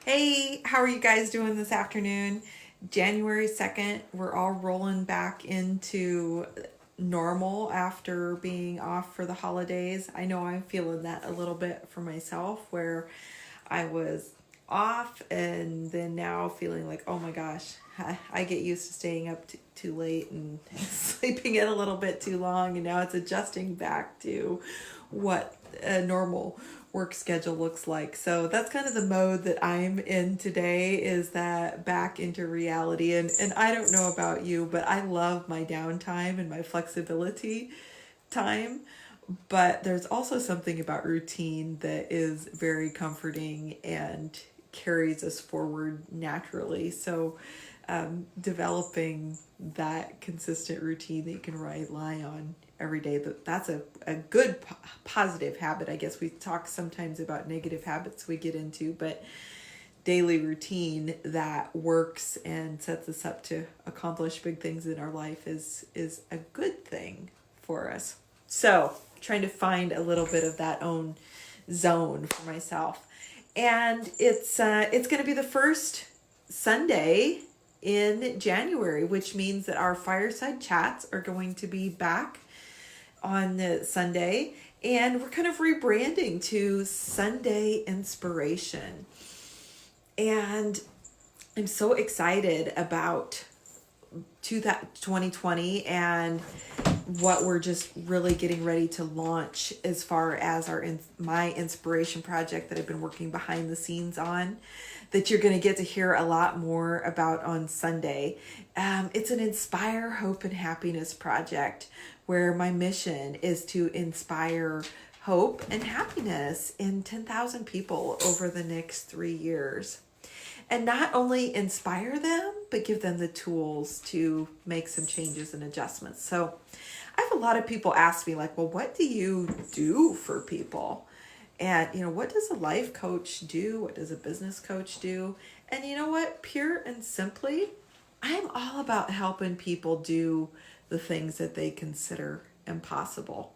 Hey, how are you guys doing this afternoon? January 2nd, we're all rolling back into normal after being off for the holidays. I know I'm feeling that a little bit for myself, where I was off and then now feeling like, oh my gosh, I get used to staying up too late and sleeping in a little bit too long, and now it's adjusting back to what a normal work schedule looks like. So that's kind of the mode that I'm in today, is that back into reality. And I don't know about you, but I love my downtime and my flexibility time. But there's also something about routine that is very comforting and carries us forward naturally. So developing that consistent routine that you can rely on every day, that's a good positive habit. I guess we talk sometimes about negative habits we get into, but daily routine that works and sets us up to accomplish big things in our life is a good thing for us. So trying to find a little bit of that own zone for myself. And it's going to be the first Sunday in January, which means that our fireside chats are going to be back on the Sunday, and we're kind of rebranding to Sunday Inspiration. And I'm so excited about 2020 and what we're just really getting ready to launch as far as my inspiration project that I've been working behind the scenes on, that you're going to get to hear a lot more about on Sunday. It's an Inspire Hope and Happiness project, where my mission is to inspire hope and happiness in 10,000 people over the next 3 years. And not only inspire them, but give them the tools to make some changes and adjustments. So I have a lot of people ask me, like, well, what do you do for people? And, what does a life coach do? What does a business coach do? And you know what? Pure and simply, I'm all about helping people do the things that they consider impossible.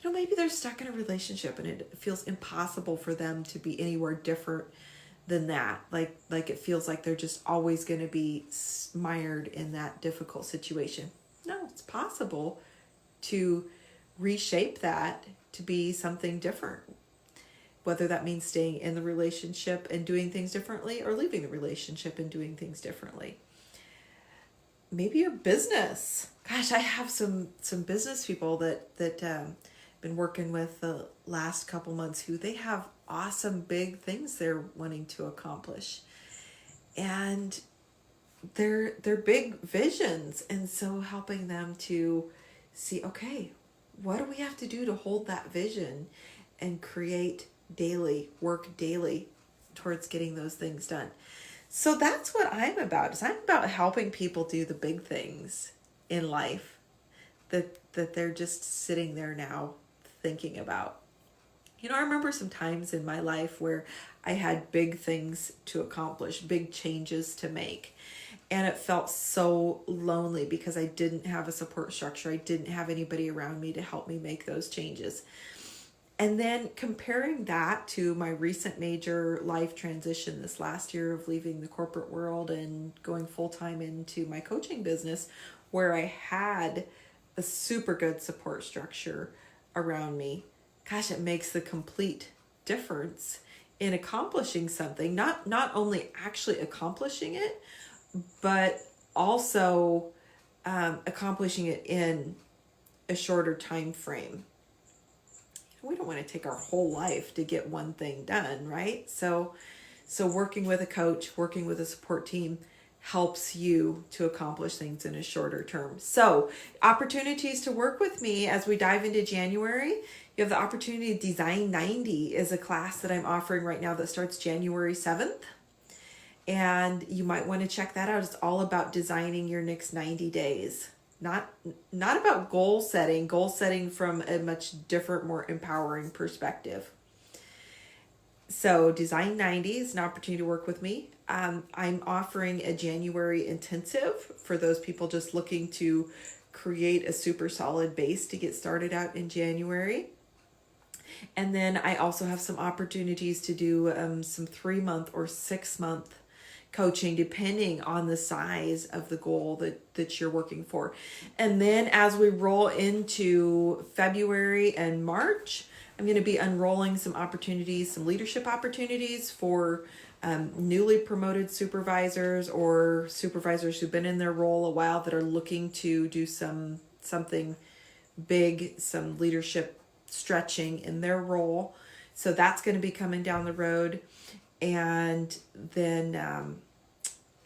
Maybe they're stuck in a relationship and it feels impossible for them to be anywhere different than that. Like it feels like they're just always going to be mired in that difficult situation. No, it's possible to reshape that to be something different. Whether that means staying in the relationship and doing things differently, or leaving the relationship and doing things differently. Maybe your business. Gosh, I have some business people that been working with the last couple months who they have awesome big things they're wanting to accomplish. And they're big visions, and so helping them to see, okay, what do we have to do to hold that vision and work daily towards getting those things done. So that's what I'm about. I'm about helping people do the big things in life that they're just sitting there now thinking about. I remember some times in my life where I had big things to accomplish, big changes to make. And it felt so lonely because I didn't have a support structure. I didn't have anybody around me to help me make those changes. And then comparing that to my recent major life transition this last year of leaving the corporate world and going full-time into my coaching business, where I had a super good support structure around me. Gosh, it makes the complete difference in accomplishing something. Not only actually accomplishing it, but also accomplishing it in a shorter time frame. We don't want to take our whole life to get one thing done, right? So working with a coach, working with a support team helps you to accomplish things in a shorter term. So opportunities to work with me as we dive into January. You have the opportunity to Design 90 is a class that I'm offering right now that starts January 7th. And you might want to check that out. It's all about designing your next 90 days. Not about goal setting from a much different, more empowering perspective. So Design 90 is an opportunity to work with me. I'm offering a January intensive for those people just looking to create a super solid base to get started out in January. And then I also have some opportunities to do some 3-month or 6-month coaching, depending on the size of the goal that you're working for. And then as we roll into February and March, I'm going to be unrolling some opportunities, some leadership opportunities for newly promoted supervisors or supervisors who've been in their role a while that are looking to do something big, some leadership stretching in their role. So that's going to be coming down the road. And then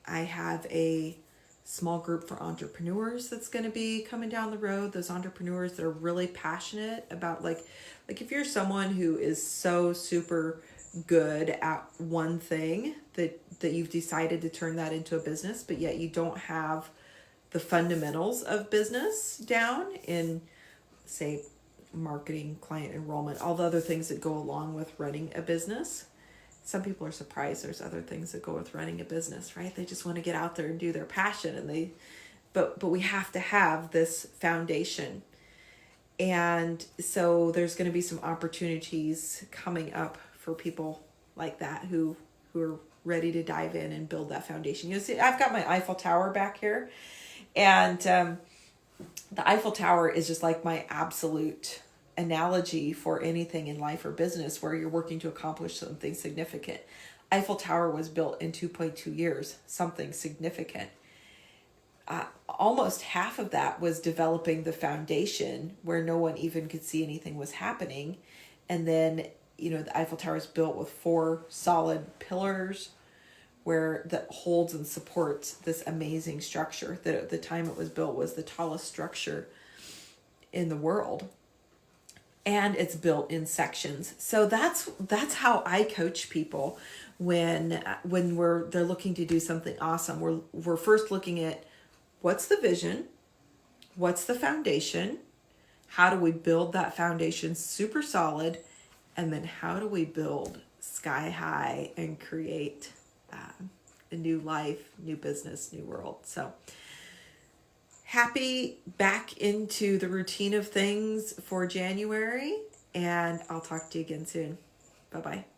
I have a small group for entrepreneurs that's going to be coming down the road. Those entrepreneurs that are really passionate about like if you're someone who is so super good at one thing that you've decided to turn that into a business, but yet you don't have the fundamentals of business down in, say, marketing, client enrollment, all the other things that go along with running a business. Some people are surprised there's other things that go with running a business, right? They just want to get out there and do their passion, and but we have to have this foundation. And so there's going to be some opportunities coming up for people like that who are ready to dive in and build that foundation. You see, I've got my Eiffel Tower back here, and the Eiffel Tower is just like my absolute analogy for anything in life or business where you're working to accomplish something significant. Eiffel Tower was built in 2.2 years, something significant. Almost half of that was developing the foundation where no one even could see anything was happening. And then, the Eiffel Tower is built with 4 solid pillars where that holds and supports this amazing structure that at the time it was built was the tallest structure in the world. And it's built in sections. So that's how I coach people when they're looking to do something awesome. We're first looking at what's the vision, what's the foundation, how do we build that foundation super solid, and then how do we build sky high and create a new life, new business, new world. So happy back into the routine of things for January, and I'll talk to you again soon. Bye-bye.